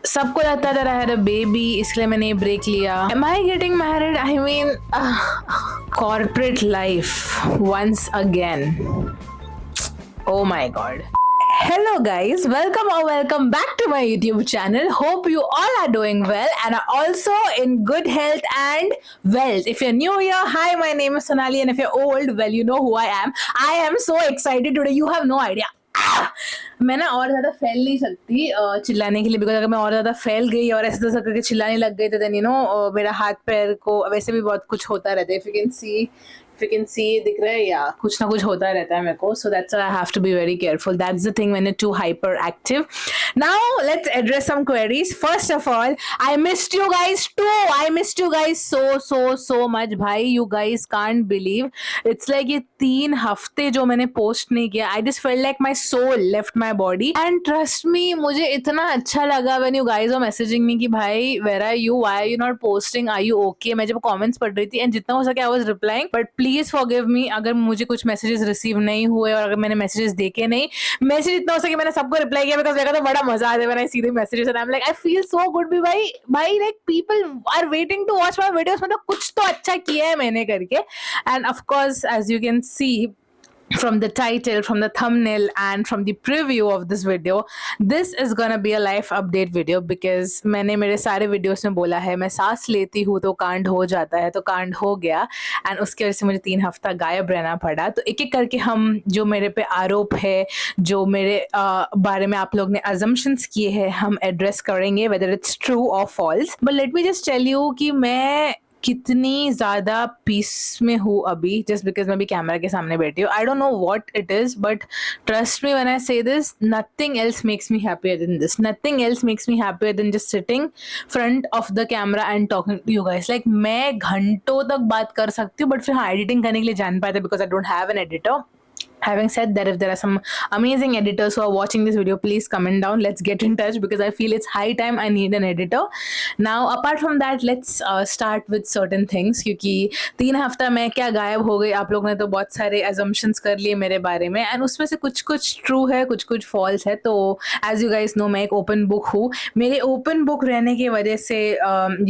सबको लगता था आई हैड अ बेबी, इसलिए मैंने ये ब्रेक लिया. Am I getting married? I mean corporate life once again. Oh my god. Hello guys, welcome back to my YouTube channel. Hope you all are doing well and are also in good health and wealth. If you're new here, hi, my name is Sonali, and if you're old, well, you know who I am. I am so excited today, you have no idea. मैं ना और ज़्यादा फैल नहीं सकती चिल्लाने के लिए, बिकॉज अगर मैं और ज़्यादा फैल गई और ऐसे तैसे करके चिल्लाने लग गई तो देन यू नो मेरा हाथ पैर को वैसे भी बहुत कुछ होता रहता है. इफ यू कैन सी दिख रहा है या कुछ ना कुछ होता रहता है मेरे को. So that's I have to be very careful. That's the thing when you to hyperactive. Now let's address some queries. First of all, I missed you guys too. I missed you guys so much. भाई, you guys can't believe, it's like ये 3 हफ्ते जो मैंने post नहीं किया, I just felt like my soul left my body. And trust me, मुझे इतना अच्छा लगा when you guys are messaging me कि भाई where are you, why are you not posting, are you okay. मैं जब कमेंट्स पढ़ रही थी एंड जितना हो सके I was replying, but please forgive me अगर मुझे कुछ मैसेजेस रिसीव नहीं हुए और अगर मैंने मैसेजेस देखे नहीं. मैसेज इतना हो सके मैंने सबको रिप्लाई किया, बिकॉज मेरे को तो बड़ा मजा आता है when I see the messages and I am like I feel so good भी. भाई like people are waiting to watch my videos, मतलब कुछ तो अच्छा किया है मैंने करके. And of course as you can see from the title, from the thumbnail, and from the preview of this video, this is gonna be a life update video, because मैंने मेरे सारे वीडियोस में बोला है मैं सांस लेती हूँ तो कांड हो जाता है, तो कांड हो गया. एंड उसकी वजह से मुझे 3 हफ्ता गायब रहना पड़ा. तो एक एक करके हम जो मेरे पे आरोप है, जो मेरे बारे में आप लोग ने assumptions किए हैं, हम एड्रेस करेंगे whether it's true or false. But let me just tell you कि मैं कितनी ज़्यादा पीस में हूँ अभी, जस्ट बिकॉज मैं भी कैमरा के सामने बैठी हूँ. I don't know what it is, but trust me when I say this, nothing else makes me happier than this. Nothing else makes me happier than just sitting front of the camera and talking to you guys. Like मैं घंटों तक बात कर सकती हूँ, but फिर हाँ, editing करने के लिए जान पाते because I don't have an editor. Having said that, if there are some amazing editors who are watching this video, please comment down. Let's get in touch because I feel it's high time I need an editor. Now, apart from that, let's start with certain things. क्योंकि 3 हफ्ता मैं क्या गायब हो गई, आप लोगों ने तो बहुत सारे assumptions कर लिए मेरे बारे में, and उसमें से कुछ ट्रू है, कुछ फॉल्स है. तो as you guys know, मैं एक ओपन बुक हूँ. मेरे ओपन बुक रहने की वजह से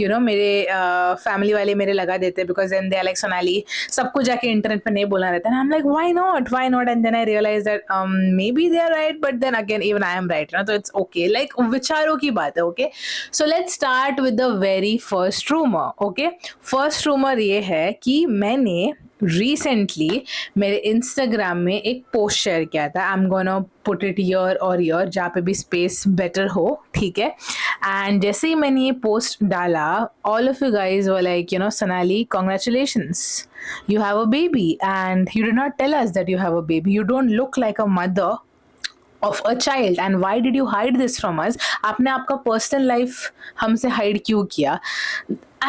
you know मेरे फैमिली वाले मेरे लगा देते, because then they are like, Sonali सबको जाके इंटरनेट पर नहीं बोलना रहता है. I'm like, why not, and then I realized that maybe they are right, but then again even I am right, so it's okay. Like विचारों की बात है. Okay, so let's start with the very first rumor. Okay, first rumor ये है कि मैंने recently मेरे Instagram में एक पोस्ट शेयर किया था. I am gonna put it year और ईयर, जहाँ पे भी स्पेस बेटर हो, ठीक है. एंड जैसे ही मैंने ये पोस्ट डाला, all of you guys were like, you know, Sonali congratulations, you have a baby and you did not tell us that you have a baby. You don't look like a mother of a child, and why did you hide this from us? आपने आपका personal life हमसे hide क्यों किया?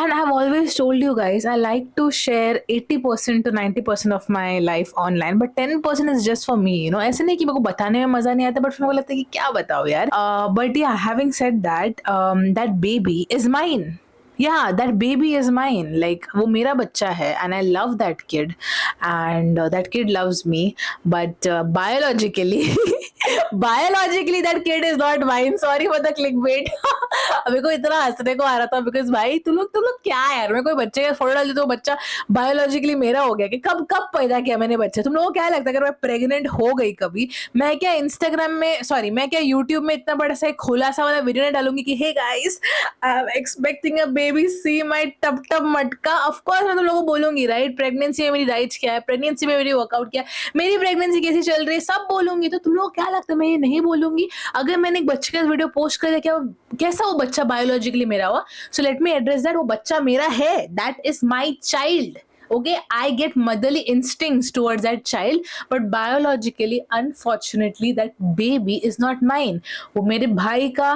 And I've always told you guys, I like to share 80% to 90% of my life online, but 10% is just for me, you know. ऐसे नहीं कि मेरे को बताने में मजा नहीं आता, but फिर मेरे को लगता है कि क्या बताओ यार. But yeah, having said that, that baby is mine. Yeah, that baby is mine. Like वो मेरा बच्चा है and I love that kid and that kid loves me, but biologically that kid is not mine. Sorry for the clickbait. मेरे को इतना हंसने को आ रहा था because भाई तुम लोग क्या यार, मैं कोई बच्चे का फोटो डाल दी तो बच्चा बायोलॉजिकली मेरा हो गया कि कब पैदा किया मैंने बच्चा. तुम लोगों को क्या लगता है अगर मैं प्रेग्नेंट हो गई कभी, मैं क्या इंस्टाग्राम में, सॉरी, मैं क्या यूट्यूब में इतना बड़ा सा एक खुलासा वाला वीडियो नहीं डालूंगी कि hey guys I am expecting a baby, see my टप मटका. ऑफ कोर्स मैं तुम लोगों को बोलूंगी, राइट, प्रेगनेंसी में मेरी डाइट क्या है, प्रेगनेंसी में मेरी वर्कआउट क्या है, मेरी प्रेगनेंसी कैसी चल रही है, सब बोलूंगी. तो तुम लोगों को क्या लगता है मैं ये नहीं बोलूंगी? अगर मैंने एक बच्चे का वीडियो पोस्ट कर दिया, क्या कैसा वो बच्चा बायोलॉजिकली मेरा हुआ? सो लेट मी एड्रेस दैट. वो बच्चा मेरा है, that is my child. Okay, I get motherly instincts towards that child, but biologically, unfortunately, that baby is not mine. वो मेरे भाई का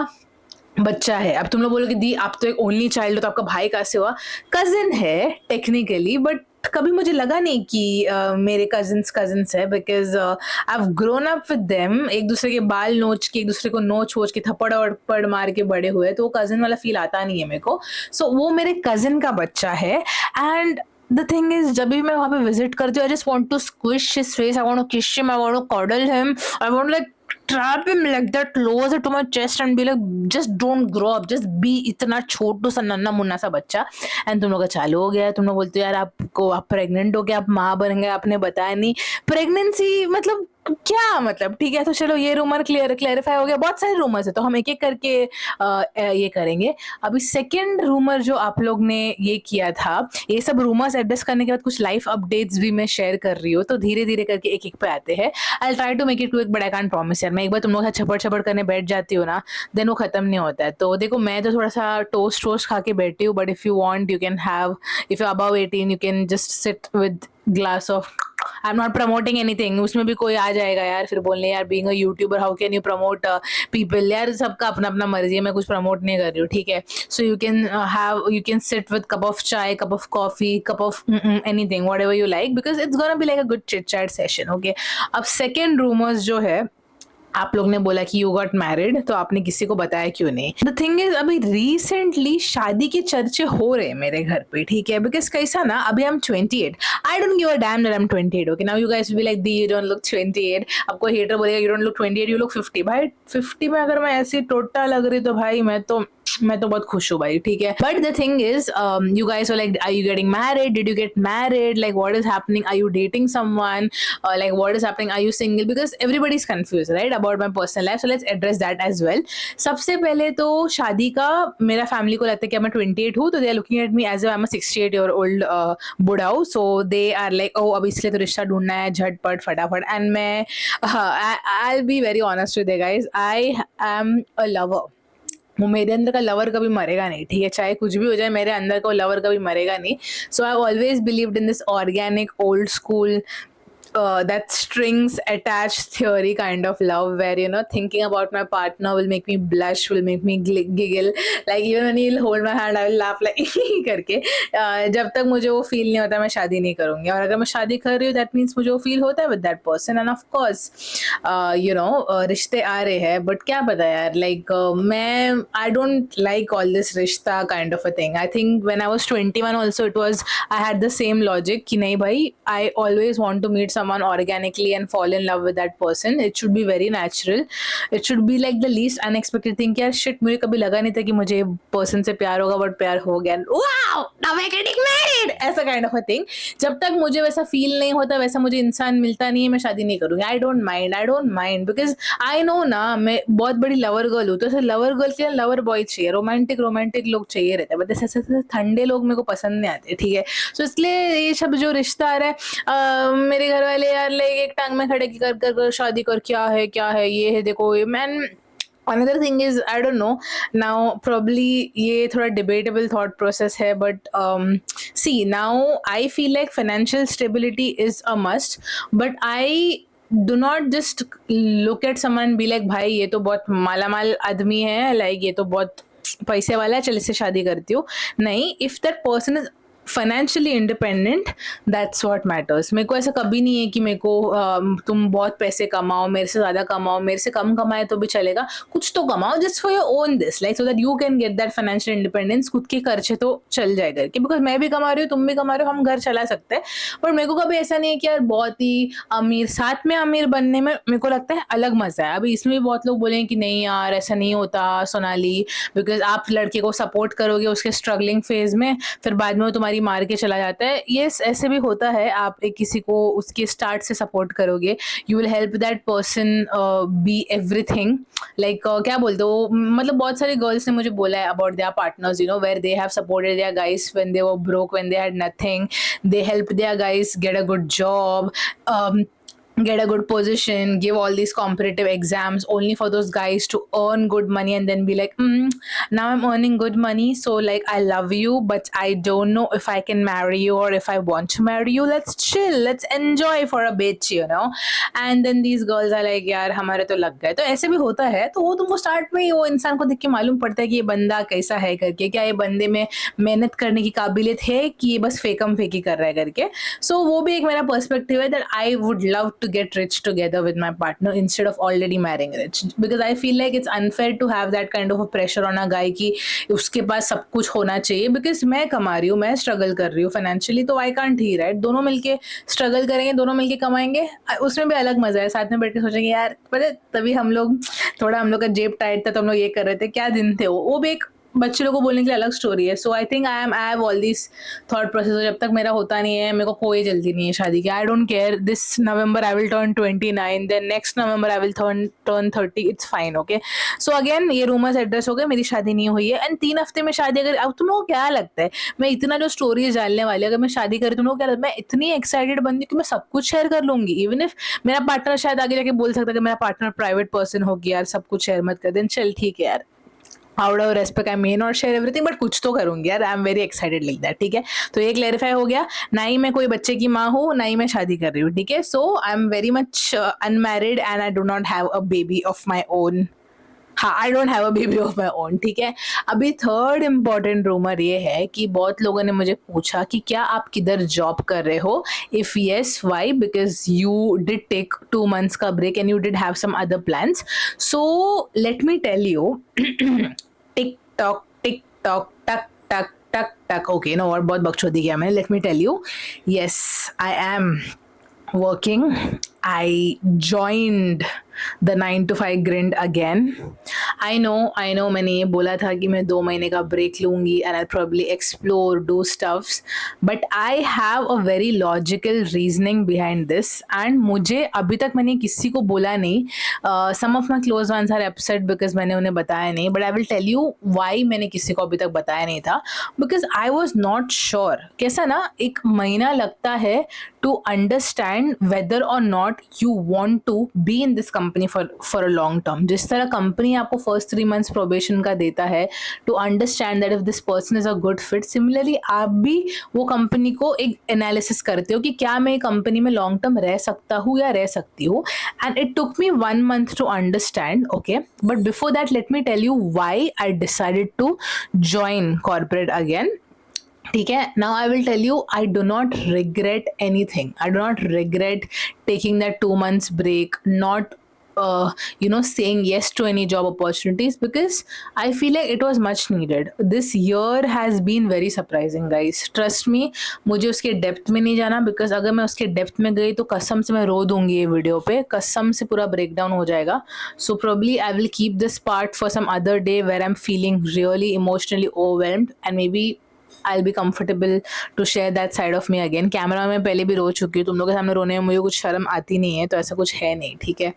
बच्चा है. अब तुम लोग बोलोगे दी आप तो एक ओनली चाइल्ड हो, तो आपका भाई कैसे हुआ? कजिन है टेक्निकली, बट कभी मुझे लगा नहीं कि मेरे कजिन्स है, because I have grown up with them. एक दूसरे के बाल नोच के, एक दूसरे को नोच वोच के, थप्पड़ वप्पड़ मार के बड़े हुए, तो वो कजिन वाला फील आता नहीं है मेरे को. सो वो मेरे कजिन का बच्चा है. एंड the thing is, जब भी मैं वहाँ पे विजिट करती हूँ, I just want to squish his face, I want to kiss him, I want to cuddle him, I want to like trap him like that closer to my chest and be like, just don't grow up, just be इतना छोटू सा नन्ना मुन्ना सा बच्चा. And तुम लोग का चालू हो गया, तुम लोग बोलते हो यार आपको, आप प्रेग्नेंट हो गया, आप माँ बन गए, आपने बताया नहीं. प्रेगनेंसी मतलब क्या मतलब, ठीक है तो चलो ये रूमर क्लेरिफाई हो गया. बहुत सारे रूमर्स है तो हम एक एक करके ये करेंगे. अभी सेकेंड रूमर जो आप लोग ने ये किया था, ये सब रूमर्स एड्रेस करने के बाद कुछ लाइफ अपडेट्स भी मैं शेयर कर रही हूँ, तो धीरे धीरे करके एक एक पे आते हैं. I try to make it quick but I can't promise यार. मैं एक बार तुम लोग छपड़ छपड़ करने बैठ जाती हूँ ना, देन वो खत्म नहीं होता है. तो देखो मैं तो थोड़ा सा टोस्ट खा के बैठी हूँ, but if you want you can have, if you above 18 you can just sit with glass of. I am not promoting anything. उसमें भी कोई आ जाएगा यार फिर बोलने यार being a YouTuber how can you promote people. यार सबका अपना अपना मर्जी है, मैं कुछ प्रमोट नहीं कर रही हूँ, ठीक है. So you can sit with cup of chai, cup of coffee, cup of anything whatever you like, because it's gonna be like a good chit chat session. Okay, अब सेकेंड रूमर्स जो है, आप लोग ने बोला कि यू गॉट मैरिड, तो आपने किसी को बताया क्यों नहीं. द थिंग इज अभी रिसेंटली शादी के चर्चे हो रहे हैं मेरे घर पे, ठीक है. बिकॉज कैसा ना, अभी I am 28. I don't give a dam that I am 28. Okay, now you guys will be like the you don't look 28. आपको हेटर बोलेगा you don't look 28, you look 50. भाई 50 में अगर मैं ऐसी टोटा लग रही तो भाई मैं तो बहुत खुश हूँ भाई, ठीक है. But the thing is you guys were like, are you getting married, did you get married, like what is happening, are you dating someone, like what is happening, are you single, because everybody is confuse right about my personal life. So let's address that as well. सबसे पहले तो शादी का मेरा family को लगता है कि मैं 28 हूँ, तो they are looking at me as I am a 68-year-old बुढ़ाऊ. So they are like oh अब इसलिए तो रिश्ता ढूंढना है झटपट फटाफट. एंड मैं आई will be very honest with you guys, I am a lover. वो मेरे अंदर का लवर कभी मरेगा नहीं, ठीक है. चाहे कुछ भी हो जाए, मेरे अंदर का लवर कभी मरेगा नहीं. So I always believed in this organic old school that strings attached theory kind of love, where you know thinking about my partner will make me blush, will make me giggle, like even when he'll hold my hand I will laugh like करके. जब तक मुझे वो feel नहीं होता मैं शादी नहीं करूँगी. और अगर मैं शादी कर रही हूँ that means मुझे वो फील होता है with that person. And of course you know रिश्ते आ रहे हैं, बट क्या पता यार, like मैं I don't like all this रिश्ता kind of a thing. I think when I was 21 also it was, I had the same logic कि नहीं भाई, I always want to meet someone organically and fall in love with that person. It should be very natural. It should be like the least unexpected thing कि यार shit मुझे कभी लगा नहीं था कि मुझे पर्सन से प्यार होगा, बट प्यार हो गया. Wow, now we're getting married, ऐसा kind of a thing. जब तक मुझे वैसा फील नहीं होता, वैसा मुझे इंसान मिलता नहीं है, मैं शादी नहीं करूँगी. I don't mind because I know ना मैं बहुत बड़ी लवर गर्ल हूँ. तो ऐसे लवर गर्ल के लिए लवर बॉय चाहिए, रोमांटिक लोग चाहिए रहते हैं, बट ऐसे ठंडे लोग मेरे को पसंद नहीं आते, ठीक है. सो इसलिए ये सब जो रिश्ता आ रहा है, मेरे घर वाले यार लाइक एक टांग में खड़े कर शादी कर, क्या है ये है देखो ये. Man another thing is I don't know, now probably ये थोड़ा debatable thought process है, but see now I feel like financial stability is a must, but I do not just look at someone and be like भाई ये तो बहुत मालामाल आदमी है, like ये तो बहुत पैसे वाला है, चल इससे शादी करती हूँ. नहीं, if that person is financially independent, that's what matters. मेरे को ऐसा कभी नहीं है कि मेरे को तुम बहुत पैसे कमाओ, मेरे से ज़्यादा कमाओ, मेरे से कम कमाए तो भी चलेगा, कुछ तो कमाओ just for your own this, like so that you can get that financial independence. खुद के खर्चे तो चल जाए करके, बिकॉज मैं भी कमा रही हूँ, तुम भी कमा रहे हो, हम घर चला सकते हैं. पर मेरे को कभी ऐसा नहीं है कि यार बहुत ही अमीर, साथ में अमीर बनने में मेरे को लगता है अलग मजा है. अभी इसमें भी बहुत लोग बोलेंगे कि नहीं यार ऐसा नहीं होता सोनाली, बिकॉज आप लड़के को सपोर्ट करोगे उसके स्ट्रगलिंग फेज में, फिर बाद में वो तुम्हारी मार के चला जाता है. यस, ऐसे भी होता है. आप एक किसी को उसके स्टार्ट से सपोर्ट करोगे, you will help that person be everything. Like क्या बोलते हो, मतलब बहुत सारी गर्ल्स ने मुझे बोला है about their partners, you know, where they have supported their guys when they were broke, when they had nothing, they help their guys get a good job, get a good position, give all these competitive exams only for those guys to earn good money and then be like, now I'm earning good money, so like I love you but I don't know if I can marry you or if I want to marry you, let's chill, let's enjoy for a bit, you know. And then these girls are like यार हमारे तो लग गए. तो ऐसे भी होता है. तो वो तुमको स्टार्ट में ही वो इंसान को देख के मालूम पड़ता है कि ये बंदा कैसा है करके, क्या ये बंदे में मेहनत करने की काबिलियत है कि ये बस फेकम फेकी कर रहा है करके. सो वो भी एक मेरा पर्सपेक्टिव है that I would love to get rich together with my partner instead of already marrying rich, because I feel like it's unfair to have that kind of a pressure on a guy कि उसके पास सब कुछ होना चाहिए, because मैं कमा रही हूँ, मैं स्ट्रगल कर रही हूँ फाइनेंशियली, तो आई कांट ही, राइट? दोनों मिलके स्ट्रगल करेंगे, दोनों मिलके कमाएंगे, उसमें भी अलग मजा है। साथ में बैठ के सोचेंगे यार, पता तभी हम लोग थोड़ा, हम लोग का जेब टाइट था तो हम लोग ये कर रहे थे, क्या दिन थे वो भी एक बच्चे लोगों को बोलने के लिए अलग स्टोरी है। So I think I have all this thought process. जब तक मेरा होता नहीं है, मेरे को कोई जल्दी नहीं है शादी की। I don't care, this November I will turn 29, then next November I will turn 30, it's fine, okay? So again ये रूमर्स एड्रेस हो गए, मेरी शादी नहीं हुई है, एंड 3 हफ्ते में शादी। अगर अब तुम लोगों को क्या लगता है, मैं इतना जो स्टोरीज डालने वाली, अगर मैं शादी करी, तुम लोग क्या लगता है मैं इतनी एक्साइटेड बंदी कि मैं सब कुछ शेयर कर लूंगी? इवन इफ मेरा पार्टनर शायद आगे जाके बोल सकता है कि मेरा पार्टनर प्राइवेट पर्सन होगी, यार सब कुछ शेयर मत कर, देन चल ठीक है यार, out of respect I may not share everything, but कुछ तो करूंगी यार, आई am very excited like that, ठीक है? तो ये क्लैरिफाई हो गया, ना ही मैं कोई बच्चे की माँ हूँ, ना ही मैं शादी कर रही हूँ, ठीक है? So I am very much unmarried and I do not have a baby of my own. हाँ, I don't have a baby of my own, ठीक है? अभी थर्ड इम्पॉर्टेंट रूमर ये है कि बहुत लोगों ने मुझे पूछा कि क्या आप किधर जॉब कर रहे हो? If yes, why? Because you did take 2 months का break and you did have some other plans. So let me tell you, tick tock tuck tuck tuck टक, ओके नो, और बहुत बकचोदी किया मैंने। Let me tell you, yes I am working. I joined the 9 to 5 grind again. I know मैंने ये बोला था कि मैं 2 महीने का ब्रेक लूँगी and I'll probably explore, do stuffs, but I have a very logical reasoning behind this and मुझे अभी तक मैंने किसी को बोला नहीं। Some of my close ones are upset because मैंने उन्हें बताया नहीं, but I will tell you why मैंने किसी को अभी तक बताया नहीं था, because I was not sure। कैसा ना, एक महीना लगता है to understand whether or not you want to be in this company for a long term। जिस तरह कंपनी आपको first 3 months probation का देता है to understand that if this person is a good fit, similarly आप भी वो company को एक एनालिसिस करते हो कि क्या मैं कंपनी में लॉन्ग टर्म रह सकता हूँ या रह सकती हूँ। And it took me 1 month to understand, okay? But before that, let me tell you why I decided to join corporate again। ठीक है, now I will tell you, I do not regret anything. I do not regret taking that 2 months break, not saying yes to any job opportunities, because I feel like it was much needed. This year has been very surprising, guys. Trust me, मुझे उसके depth में नहीं जाना, because अगर मैं उसके depth में गई तो कसम से मैं रो दूंगी ये वीडियो पे, कसम से पूरा ब्रेकडाउन हो जाएगा। So probably I will keep this part for some other day where I'm feeling really emotionally overwhelmed and maybe I'll be comfortable to share that side of me again। Camera में पहले भी रो चुकी हूँ, तुम लोगों के सामने रोने में मुझे कुछ शर्म आती नहीं है, तो ऐसा कुछ है नहीं, ठीक है?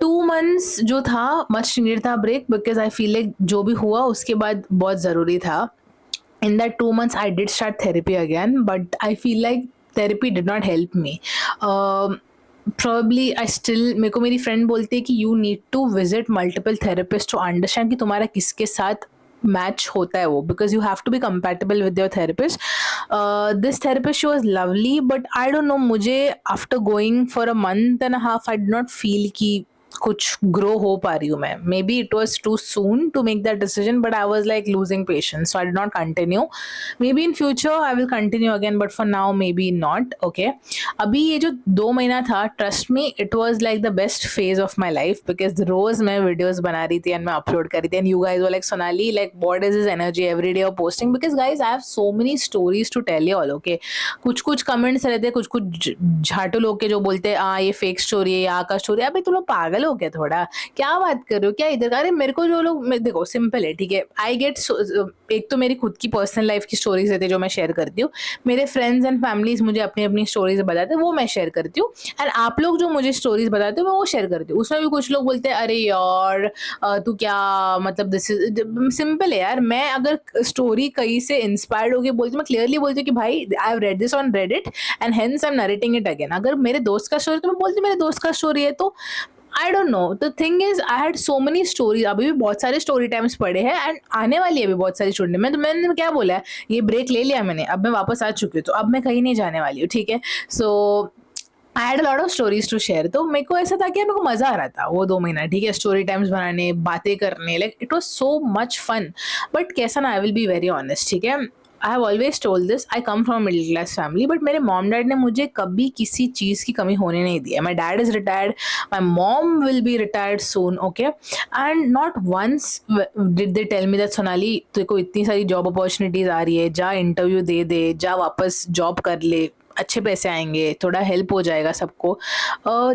2 months जो था मच नीडेड था break, because I feel like जो भी हुआ उसके बाद बहुत ज़रूरी था। In that 2 months I did start therapy again, but I feel like therapy did not help me। Probably I still, मेरे को मेरी फ्रेंड बोलती है कि you need to visit multiple therapists to understand कि तुम्हारा किसके साथ मैच होता है वो, because you have to be compatible with your therapist। This therapist, she was lovely, but I don't know, मुझे after going for a month and a half I did not feel कि कुछ grow हो पा रही हूँ मैं। Maybe it was too soon to make that decision, but I was like losing patience, so I did not continue. Maybe in future I will continue again, but for now maybe not, okay? अभी ये जो 2 महीना था, trust me, it was like the best phase of my life, because रोज मैं videos बना रही थी एंड मैं अपलोड कर रही थी, and you guys were like, Sonali, like what is this energy every day of posting? Because guys I have so many stories to tell you all, okay? कुछ कमेंट्स रहते हैं, कुछ झाटू लोग के जो बोलते हैं ये फेक स्टोरी है, यहाँ का स्टोरी है। अभी तुम लोग पागल हो गया थोड़ा, क्या बात कर रहे हो, क्या इधर? अरे मेरे को जो लोग, देखो सिंपल है, ठीक है? आई गेट, एक तो मेरी खुद की पर्सनल लाइफ की स्टोरीज रहती है जो मैं शेयर करती हूँ, मेरे फ्रेंड्स एंड फैमिलीज मुझे अपनी अपनी स्टोरीज बताते हैं, वो मैं शेयर करती हूँ, एंड आप लोग जो मुझे स्टोरीज बताते हो मैं वो शेयर करती हूँ। उसमें भी कुछ लोग बोलते हैं अरे यार तू क्या, मतलब दिस इज सिंपल है यार। मैं अगर स्टोरी कहीं से इंस्पायर्ड होकर बोलती हूँ, मैं क्लियरली बोलती हूँ कि भाई I have read this on Reddit and hence I am narrating it again. अगर मेरे दोस्त का स्टोरी तो मैं बोलती हूँ मेरे दोस्त का स्टोरी है, तो I don't know, the thing is I had so many stories। अभी भी बहुत सारे स्टोरी टाइम्स पड़े हैं एंड आने वाली है भी बहुत सारी स्टोरी। मैंने क्या बोला है, ये ब्रेक ले लिया मैंने, अब मैं वापस आ चुकी हूँ, तो अब मैं कहीं नहीं जाने वाली हूँ, ठीक है? So I had a lot of stories to share. तो मेरे को ऐसा था कि मेरे को मजा आ रहा था वो 2 महीना, ठीक है? स्टोरी टाइम्स बनाने, बातें करने, like it was so much fun. But कैसा ना, I will be very honest, ठीक है? I have always told this, I come from middle class family, but मेरे मॉम डैड ने मुझे कभी किसी चीज़ की कमी होने नहीं दी है. My dad is retired, my mom will be retired soon, okay, and not once did they tell me that Sonali तेरे को इतनी सारी जॉब अपॉर्चुनिटीज़ आ रही है, जा इंटरव्यू दे, जा वापस जॉब कर ले, अच्छे पैसे आएंगे, थोड़ा हेल्प हो जाएगा सबको.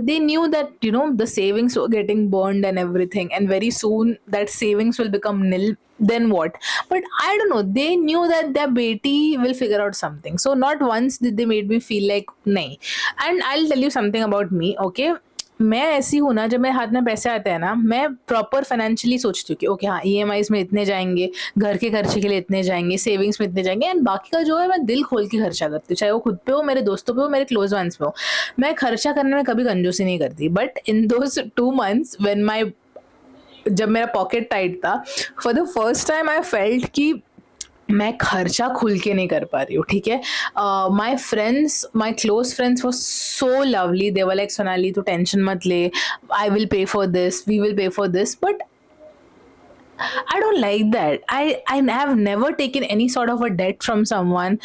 They knew that, you know, the savings were getting burned and everything, and very soon that savings will become nil. Then what? But I don't know, they knew that their beti will figure out something. So not once did they made me feel like nahi. And I'll tell you something about me, okay? मैं ऐसी हूँ ना, जब मेरे हाथ में पैसे आते हैं ना, मैं प्रॉपर फाइनेंशियली सोचती हूँ कि ओके हाँ, ईएमआईज में इतने जाएंगे, घर के खर्चे के लिए इतने जाएंगे, सेविंग्स में इतने जाएंगे, एंड बाकी का जो है मैं दिल खोल के खर्चा करती हूँ, चाहे वो खुद पे हो, मेरे दोस्तों पे हो, मेरे क्लोज वंस पे हो. मैं खर्चा करने में कभी कंजूसी नहीं करती. But in those 2 months when my, जब मेरा पॉकेट टाइट था, for the first time I felt कि मैं खर्चा खुल के नहीं कर पा रही हूँ. ठीक है, my friends, my close friends was so lovely. They were like Sonali तू टेंशन मत ले, I will pay for this, we will pay for this. But I don't like that. I have never taken any sort of a debt from someone.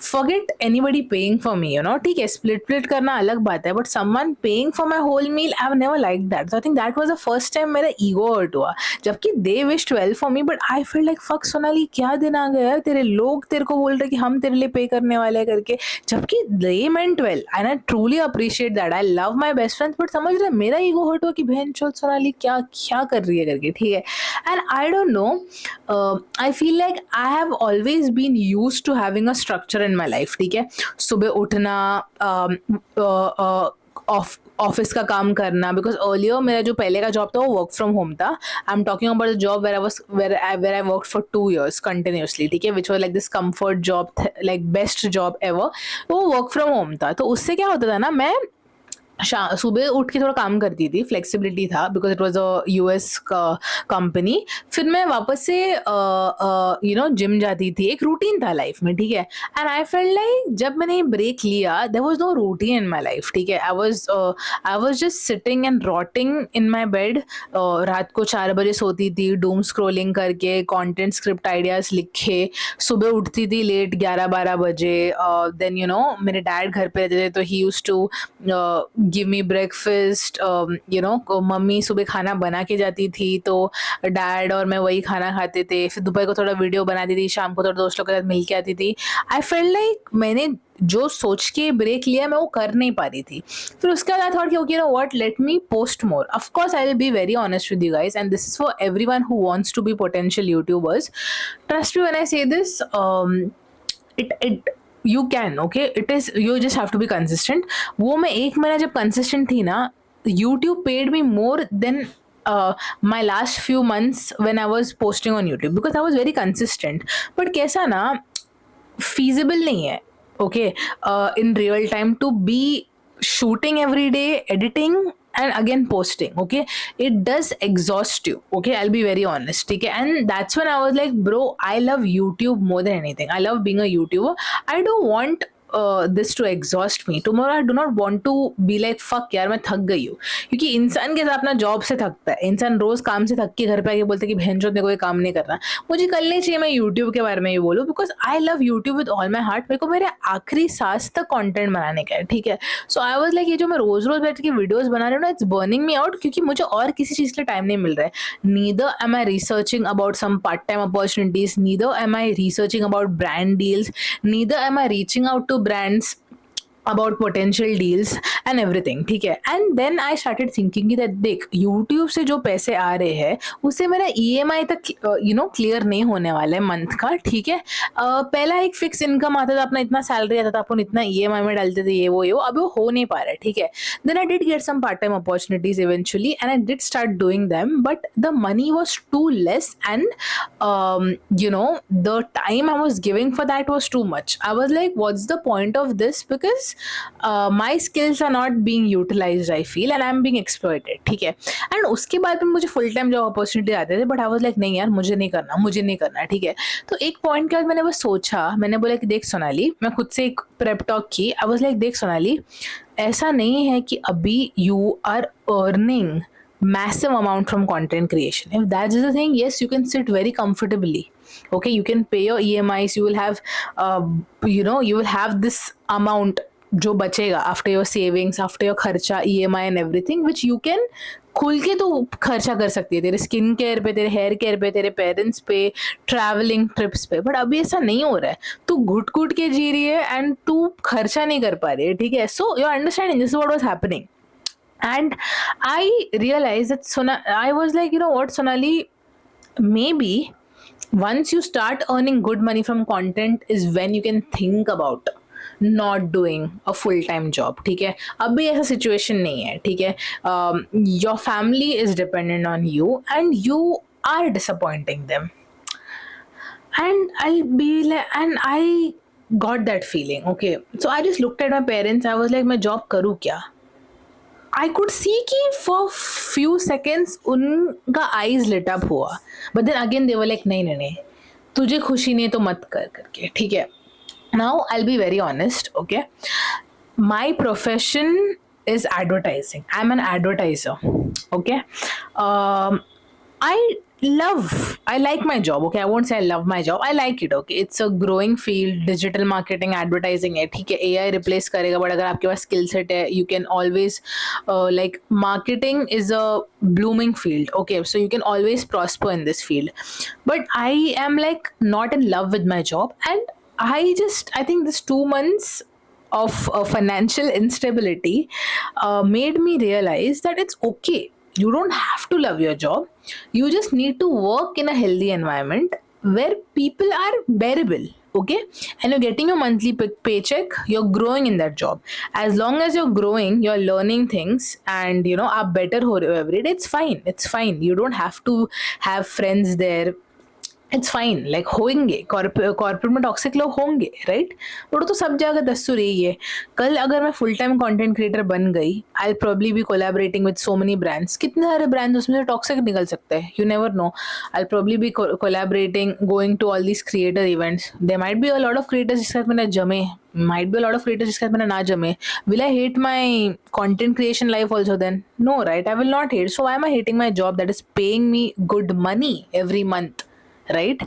Forget anybody paying for me, you know. ठीक है, split करना अलग बात है, but someone paying for my whole meal, I've never liked that. So I think that was the first time मेरा ego hurt हुआ. जबकि they wished well for me, but I felt like fuck Sonali, क्या दिन आ गया, तेरे लोग तेरे को बोल रहे कि हम तेरे लिए पे करने वाले हैं करके, जबकि they meant well and I truly appreciate that. I love my best friends, but समझ रहे मेरा ego hurt हुआ कि बहन चोद सोनाली क्या क्या कर रही है करके. ठीक है, and I don't know, I feel like I have always been used to having a structure in my life. ठीक है, सुबह उठना, ऑफिस का काम करना, बिकॉज अर्लियर मेरा जो पहले का जॉब था वो वर्क फ्रॉम होम था. I am talking about the job where I work for 2 years continuously. ठीक है, which was like this comfort job, like best job ever. तो वो वर्क फ्रॉम होम था. तो उससे क्या होता था ना, मैं सुबह उठ के थोड़ा काम करती थी, फ्लेक्सिबिलिटी था, because it was a US company. फिर मैं वापस से यू नो जिम जाती थी. एक रूटीन था लाइफ में. ठीक है, एंड आई फेल्ट लाइक जब मैंने ब्रेक लिया, there was no routine in my life. ठीक है, I was just sitting and rotting in my bed. रात को 4 बजे सोती थी, डूम स्क्रोलिंग करके, कॉन्टेंट स्क्रिप्ट आइडियाज लिखे. सुबह उठती थी लेट 11-12 बजे. देन यू नो मेरे डैड घर पे रहते थे, तो he used to give me breakfast. You know मम्मी सुबह खाना बना के जाती थी, तो डैड और मैं वही खाना खाते थे. फिर दोपहर को थोड़ा वीडियो बनाती थी, शाम को थोड़ा दोस्त लोग के साथ मिल के आती थी. आई फेल्ट लाइक मैंने जो सोच के ब्रेक लिया मैं वो कर नहीं पा रही थी. फिर उसके बाद आई थॉट कि okay no what, let me post more. Of course I will be very honest with you guys, and this is for everyone who wants to be potential YouTubers. Trust me when I say this, it you can, okay, it is, you just have to be consistent. वो मैं 1 महीना जब consistent थी ना, YouTube paid me more than my last few months when I was posting on YouTube, because I was very consistent. But कैसा ना, feasible नहीं है, okay, in real time to be shooting every day, editing and again posting. Okay, it does exhaust you. Okay, I'll be very honest. Okay, and that's when I was like, bro, I love YouTube more than anything. I love being a YouTuber. I don't want this to exhaust me. Tomorrow I do not want to be like fuck यार मैं थक गई हूँ. क्योंकि इंसान के साथ अपना जॉब से थकता है, इंसान रोज काम से थक के घर पे आके बोलते कि बहन चोद मेरे को ये काम नहीं करना. मुझे कल नहीं चाहिए मैं यूट्यूब के बारे में ये बोलूँ, because I love YouTube with all my heart. मेरे को मेरे आखिरी सांस तक कंटेंट बनाने का है. ठीक है, सो आई वाज लाइक ये जो मैं रोज रोज बैठ के वीडियोस बना रही हूँ ना, इट्स बर्निंग मी आउट, क्योंकि मुझे और किसी चीज के लिए टाइम नहीं मिल रहा है. Neither am I researching about some part time opportunities, neither am I researching about brand deals, neither am I reaching out to brands about potential deals and everything. ठीक है, and then I started thinking कि देख YouTube से जो पैसे आ रहे हैं उससे मेरा EMI तक यू नो क्लियर नहीं होने वाला है मंथ का. ठीक है, पहला एक फिक्स इनकम आता था, अपना इतना सैलरी आता था, अपन इतना EMI में डालते थे, ये वो अब वो हो नहीं पा रहा है. ठीक है, then I did get some part time opportunities eventually and I did start doing them, but the money was too less and you know the time I was giving for that was too much. I was like, what's the point of this, because my skills are not being utilized, I feel, and I'm being exploited. ठीक है, and उसके बाद में मुझे full time job opportunity आते थे, but I was like नहीं यार मुझे नहीं करना. ठीक है, तो एक पॉइंट के बाद मैंने बस सोचा, मैंने बोला कि देख सोनाली, मैं खुद से एक प्रेप टॉक की. आई वाज लाइक देख सोनाली, ऐसा नहीं है कि अभी you are earning massive amount from content creation. If that is the thing, yes, you can sit very comfortably. Okay, you can pay your EMIs. You will have, you will have this amount जो बचेगा after your savings, after your खर्चा, EMI and everything, which you can खुल के तो खर्चा कर सकती है तेरे स्किन केयर पे, तेरे हेयर केयर पे, तेरे पेरेंट्स पे, ट्रैवलिंग ट्रिप्स पे. बट अभी ऐसा नहीं हो रहा है. तू घुट घुट के जी रही है एंड तू खर्चा नहीं कर पा रही है. ठीक है, so you understanding this is what was happening. And I realized that I was like, you know what, Sonali, maybe once you start earning good money from content is when you can think about not doing a full time job. ठीक है, अभी ऐसा situation नहीं है. ठीक है, your family is dependent on you and you are disappointing them. And I'll be like, and I got that feeling. Okay, so I just looked at my parents. I was like, मैं job करूँ क्या? I could see कि for few seconds उनका eyes lit up हुआ, but then again they were like नहीं, तुझे खुशी नहीं तो मत कर करके. ठीक है, now I'll be very honest. Okay, my profession is advertising. I'm an advertiser. Okay, I like my job. Okay, I won't say I love my job. I like it. Okay, it's a growing field. Digital marketing, advertising है. ठीक है, AI replace करेगा, but अगर आपके पास skill set है, you can always like marketing is a blooming field. Okay, so you can always prosper in this field. But I am like not in love with my job, and I think this 2 months of financial instability made me realize that it's okay. You don't have to love your job. You just need to work in a healthy environment where people are bearable. Okay, and you're getting your monthly paycheck, you're growing in that job. As long as you're growing, you're learning things and you know are better every day, it's fine. You don't have to have friends there. It's fine. Like होंगे corporate में toxic लोग होंगे, right? वो तो सब जगह दस्तूर यही है. कल अगर मैं फुल टाइम कंटेंट क्रिएटर बन गई, I probably be collaborating with so many brands. कितने सारे ब्रांड्स उसमें से टॉक्सिक निकल सकते हैं, you never know. I probably be collaborating, going to all these creator events. There might be a lot of creators जिसके साथ मैंने जमे, might be a lot of creators जिसके साथ मैंने ना जमे. Will I hate my content creation life also then? No, right? I will not hate. So why am I hating my job that is paying me good money every month? Right?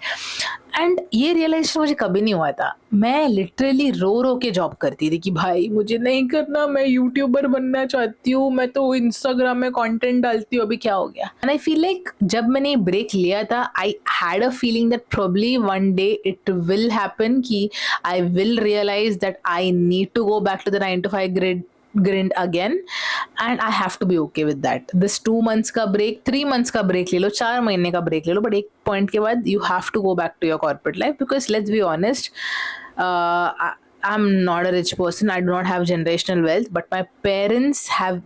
And ये realisation मुझे कभी नहीं हुआ था. मैं literally रो के job करती थी कि भाई मुझे नहीं करना, मैं यूट्यूबर बनना चाहती हूँ, मैं तो इंस्टाग्राम में कंटेंट डालती हूँ, अभी क्या हो गया. एंड आई फील लाइक जब मैंने ब्रेक लिया था, I had a feeling that probably one day it will happen कि I will realise that I need to go back to the 9 to 5 grind again, and I have to be okay with that. This 2 months का break, 3 months का break ले लो, 4 महीने का break ले लो, but एक point के बाद you have to go back to your corporate life, because let's be honest, I'm not a rich person. I do not have generational wealth, but my parents have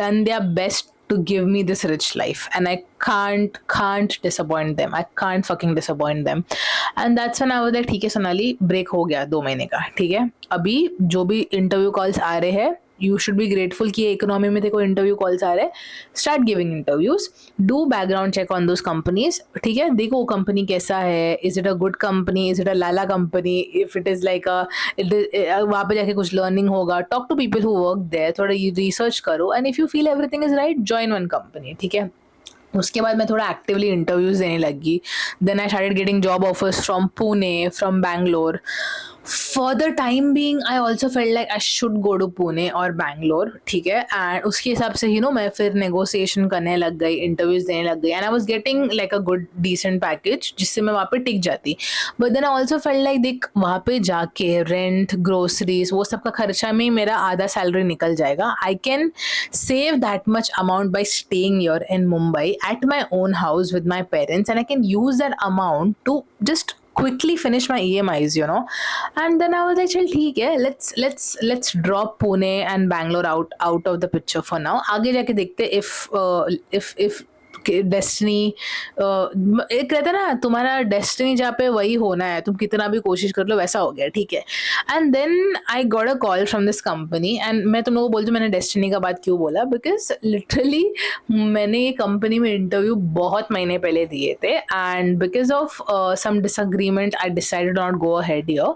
done their best to give me this rich life, and I can't disappoint them. I can't fucking disappoint them. And that's when I was like, ठीक है Sonali, break हो गया 2 महीने का. ठीक है, अभी जो भी इंटरव्यू कॉल्स आ रहे हैं, you should be grateful कि इकोनॉमी में देखो इंटरव्यू कॉल्स आ रहे हैं. Start giving interviews, do background check on those companies. ठीक है, देखो वो कंपनी कैसा है, is it a good company, is it a लाला company. If it is like वहाँ पे जाके कुछ लर्निंग होगा. Talk to people who work there, थोड़ा रिसर्च करो, and if you feel everything is right, join one company. ठीक है, उसके बाद मैं थोड़ा एक्टिवली इंटरव्यूज देने लगी. Then I started getting job offers from Pune, from Bangalore. For the time being, I also felt like I should go to Pune or Bangalore. ठीक है, and उसके हिसाब से मैं फिर negotiation करने लग गई, interviews देने लग गई, and I was getting like a good decent package जिससे मैं वहाँ पे टिक जाती. But then I also felt like देख वहाँ पे जाके rent, groceries, वो सब का खर्चा में मेरा आधा salary निकल जाएगा. I can save that much amount by staying here in Mumbai at my own house with my parents, and I can use that amount to just quickly finish my EMIs, you know. And then I was like, चल ठीक है, let's drop Pune and Bangalore out of the picture for now. आगे जाके देखते if destiny, एक रहता है ना तुम्हारा डेस्टिनी जहाँ पे वही होना है, तुम कितना भी कोशिश कर लो, वैसा हो गया. ठीक है, and then I got a call from this company. And मैं तुम लोगों को बोलती हूँ मैंने डेस्टिनी का बात क्यों बोला, बिकॉज लिटरली मैंने ये कंपनी में इंटरव्यू बहुत महीने पहले दिए थे, and because of some disagreement I decided not go ahead here.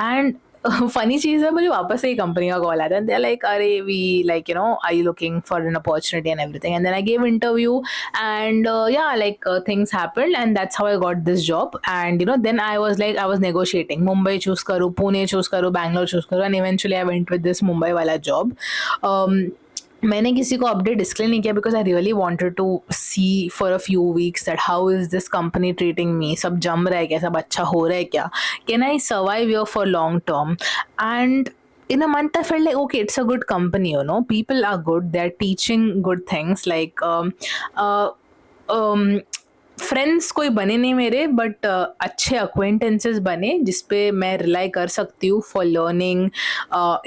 And funny चीज़ है, मुझे वापस से ही कंपनी का कॉल आता है, दे आर लाइक अरे we like are you looking for an opportunity and everything, and then I gave interview and yeah, like things happened and that's how I got this job. And then I was like, I was negotiating, Mumbai choose karu, Pune choose karu, Bangalore choose karu, and eventually I went with this Mumbai wala job. मैंने किसी को update display नहीं किया because I really wanted to see for a few weeks that how is this company treating me, सब जम रहा है क्या, सब अच्छा हो रहा है क्या, can I survive your for long term. And in a month I felt like okay, it's a good company, people are good, they're teaching good things, like uh, friends कोई बने नहीं मेरे, बट अच्छे अक्वेंटेंसेस बने जिसपे मैं rely कर सकती हूँ for learning.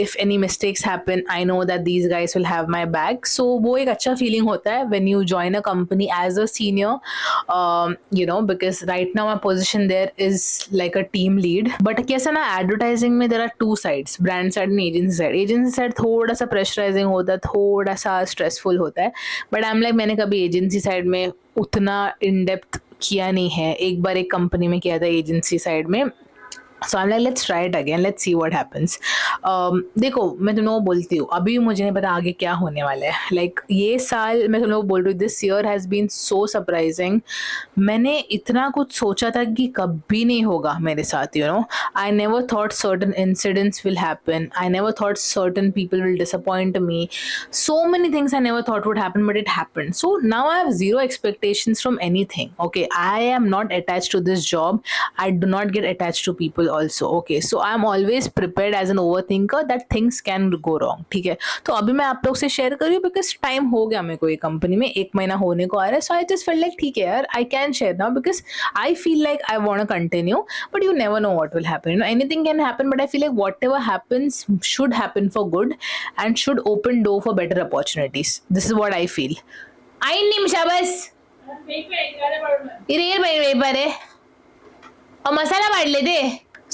If any mistakes happen I know that these guys will have my back. So वो एक अच्छा फीलिंग होता है when you join a company as a senior, because right now my position there is like a team lead. But कैसा ना, advertising में there are two sides, brand side and agency side. Agency side थोड़ा सा pressurising होता है, थोड़ा सा stressful होता है, बट आई एम लाइक मैंने कभी एजेंसी साइड में उतना इन डेप्थ किया नहीं है. एक बार एक कंपनी में किया था एजेंसी साइड में. So I am like let's try it again, let's see what happens. देखो मैं तुम लोगों को बोलती हूँ, अभी मुझे नहीं पता आगे क्या होने वाला है. लाइक ये साल मैं तुम लोगों को बोल रही हूँ, this year has been so surprising. मैंने इतना कुछ सोचा था कि कभी नहीं होगा मेरे साथ. I never thought certain incidents will happen, I never thought certain people will disappoint me. So many things I never thought would happen, but it happened. So now I have zero expectations from anything. Okay, I am not attached to this job. I do not get attached to people also. Okay, so I am always prepared as an overthinker that things can go wrong. ठीक है, तो अभी मैं आप लोग से share कर रही हूँ बिकॉज टाइम हो गया मेरे को ये कंपनी में, 1 महीना होने को आ रहा है. So I just felt like ठीक है यार, I can share now because I feel like I want to continue, but you never know what will happen. Anything can happen, but I feel like whatever happens should happen for good and should open door for better opportunities. This is what I feel. आई निमिषा बस इरे बरे और मसाला बांट लेते.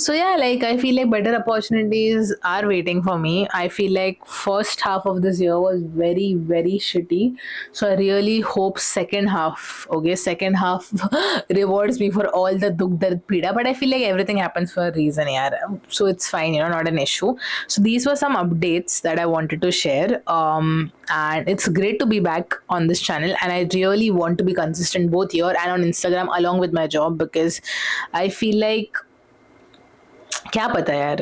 So yeah, like I feel like better opportunities are waiting for me. I feel like first half of this year was very, very shitty. So I really hope second half rewards me for all the dukh dard pida. But I feel like everything happens for a reason, yaar. So it's fine, not an issue. So these were some updates that I wanted to share. And it's great to be back on this channel. And I really want to be consistent both here and on Instagram along with my job, because I feel like क्या पता यार,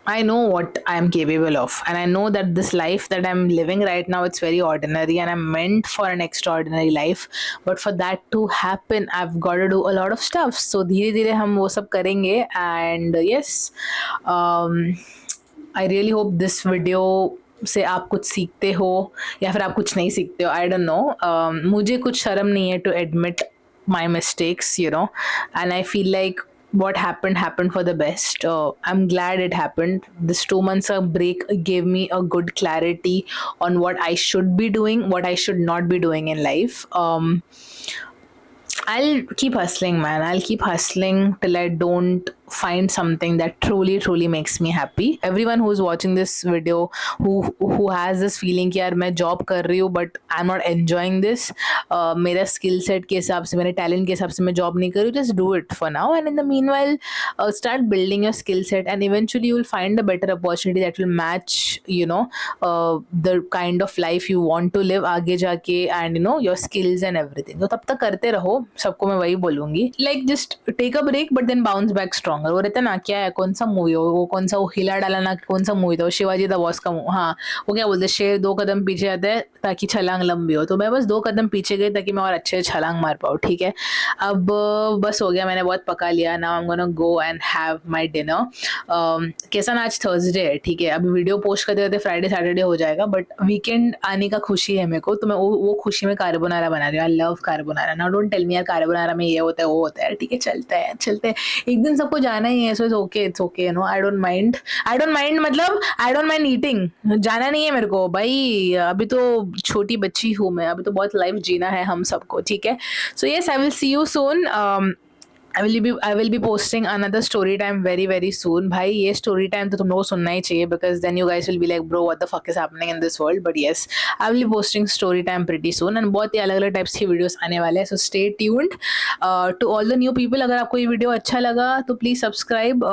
I know what I am capable of, and I know that this life that I'm living right now, it's very ordinary and I'm meant for an extraordinary life. But for that to happen, I've got to do a lot of stuff. So धीरे धीरे हम वो सब करेंगे. And yes, I really hope this video से आप कुछ सीखते हो या फिर आप कुछ नहीं सीखते हो, I don't know. मुझे कुछ शर्म नहीं है to admit my mistakes, and I feel like what happened for the best. I'm glad it happened. This 2 months of break gave me a good clarity on what I should be doing, what I should not be doing in life. I'll keep hustling, man. I'll keep hustling till I don't find something that truly makes me happy. Everyone who's watching this video who has this feeling कि यार मैं job कर रही हूँ but I'm not enjoying this, मेरा skill set के हिसाब से, मेरे talent के हिसाब से मैं job नहीं कर रही हूँ, just do it for now, and in the meanwhile start building your skill set, and eventually you will find a better opportunity that will match the kind of life you want to live आगे जाके, and your skills and everything. तो तब तक करते रहो, सबको मैं वही बोलूँगी. Like just take a break but then bounce back strong. वो रहता ना, क्या है, कौन सा मूवी हो वो, कौन सा वो हिला डाला ना, कौन सा मूवी था वो, शिवाजी द बॉस का हाँ, वो क्या बोलते, शेर 2 कदम पीछे आता है ताकि छलांग लंबी हो. तो मैं बस 2 कदम पीछे गई ताकि मैं और अच्छे छलांग मार पाऊँ. ठीक है, अब बस हो गया, मैंने बहुत पका लिया. Now I am gonna go and have my dinner. कैसा ना, आज थर्सडे है. ठीक है, अभी वीडियो पोस्ट करते करते फ्राइडे सैटरडे हो जाएगा, बट वीकेंड आने का खुशी है मेरे को, तो मैं वो खुशी में कार्बोनारा बना रही हूँ. I love carbonara. Now don't tell me यार कार्बोनारा में ये होता है वो होता है. ठीक है, चलते हैं एक दिन सबको जाना ही है. So it's okay I don't mind मतलब आई डोंट माइंड ईटिंग. जाना नहीं है मेरे को भाई, अभी तो छोटी बच्ची हूँ मैं, अभी तो बहुत लाइफ जीना है हम सबको. ठीक है, so yes, I will see you soon. I will be posting another story time very soon. भाई ये story time तो तुम लोगों को सुनना ही चाहिए, because then you guys will be like bro what the fuck is happening in this world. But yes, I will be posting story time pretty soon and बहुत ही अलग अलग types की videos आने वाले हैं. So stay tuned. To all the new people, अगर आपको ये video अच्छा लगा तो please subscribe.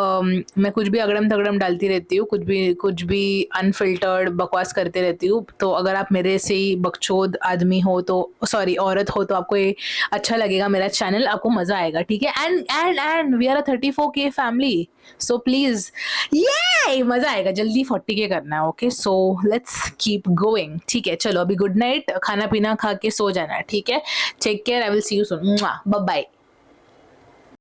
मैं कुछ भी अगड़म थगड़म डालती रहती हूँ, कुछ भी unfiltered बकवास करते रहती हूँ. तो अगर आप मेरे से ही बकचोद आदमी हो तो सॉरी औरत हो तो आपको ये अच्छा लगेगा, मेरा चैनल आपको मजा आएगा, ठीक है. And we are a 34K family, so please ये मजा आएगा. जल्दी 40K करना है. Okay, so let's keep going. ठीक है, चलो अभी गुड नाइट, खाना पीना खा के सो जाना है. ठीक है, take care, I will see you soon. Bye bye.